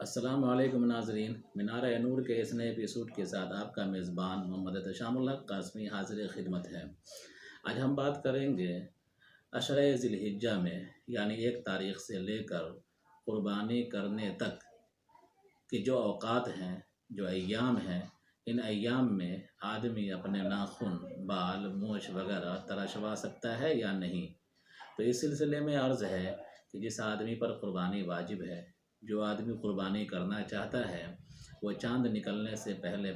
السلام علیکم ناظرین، مینار نور کے اس نئے ایپیسوڈ کے ساتھ آپ کا میزبان محمد احتشام الحق قاسمی حاضر خدمت ہے۔ آج ہم بات کریں گے عشرہ ذی الحجہ میں، یعنی 1 تاریخ سے لے کر قربانی کرنے تک کی جو اوقات ہیں، جو ایام ہیں، ان ایام میں آدمی اپنے ناخن، بال، مونچھ وغیرہ تراشوا سکتا ہے یا نہیں۔ تو اس سلسلے میں عرض ہے کہ جس آدمی پر قربانی واجب ہے، جو آدمی قربانی کرنا چاہتا ہے، وہ چاند نکلنے سے پہلے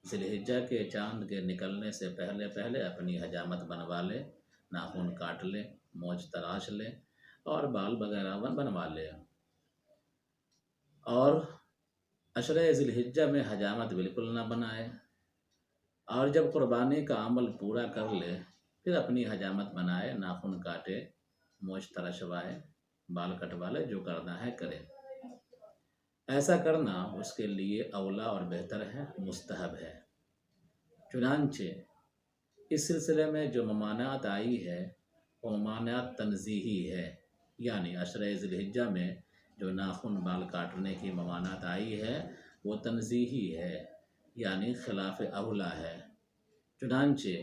ذی الحجہ کے چاند کے نکلنے سے پہلے اپنی حجامت بنوا لے، ناخن کاٹ لے، مونچھ تراش لے اور بال وغیرہ بنوا لے۔ اور عشرہ ذی الحجہ میں حجامت بالکل نہ بنائے، اور جب قربانی کا عمل پورا کر لے پھر اپنی حجامت بنائے، ناخن کاٹے، مونچھ تراشوائے، بال کٹوا لے، جو کرنا ہے کرے۔ ایسا کرنا اس کے لیے اولیٰ اور بہتر ہے، مستحب ہے۔ چنانچہ اس سلسلے میں جو ممانعت آئی ہے وہ ممانعت تنزیہی ہے، یعنی عشرہ ذی الحجہ میں جو ناخن بال کاٹنے کی ممانعت آئی ہے وہ تنزیہی ہے، یعنی خلاف اولیٰ ہے۔ چنانچہ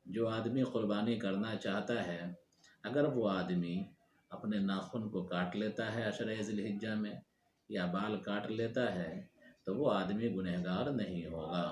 جو آدمی قربانی کرنا چاہتا ہے، اگر وہ آدمی اپنے ناخن کو کاٹ لیتا ہے عشرہ ذی الحجہ میں یا بال کاٹ لیتا ہے تو وہ آدمی گنہگار نہیں ہوگا۔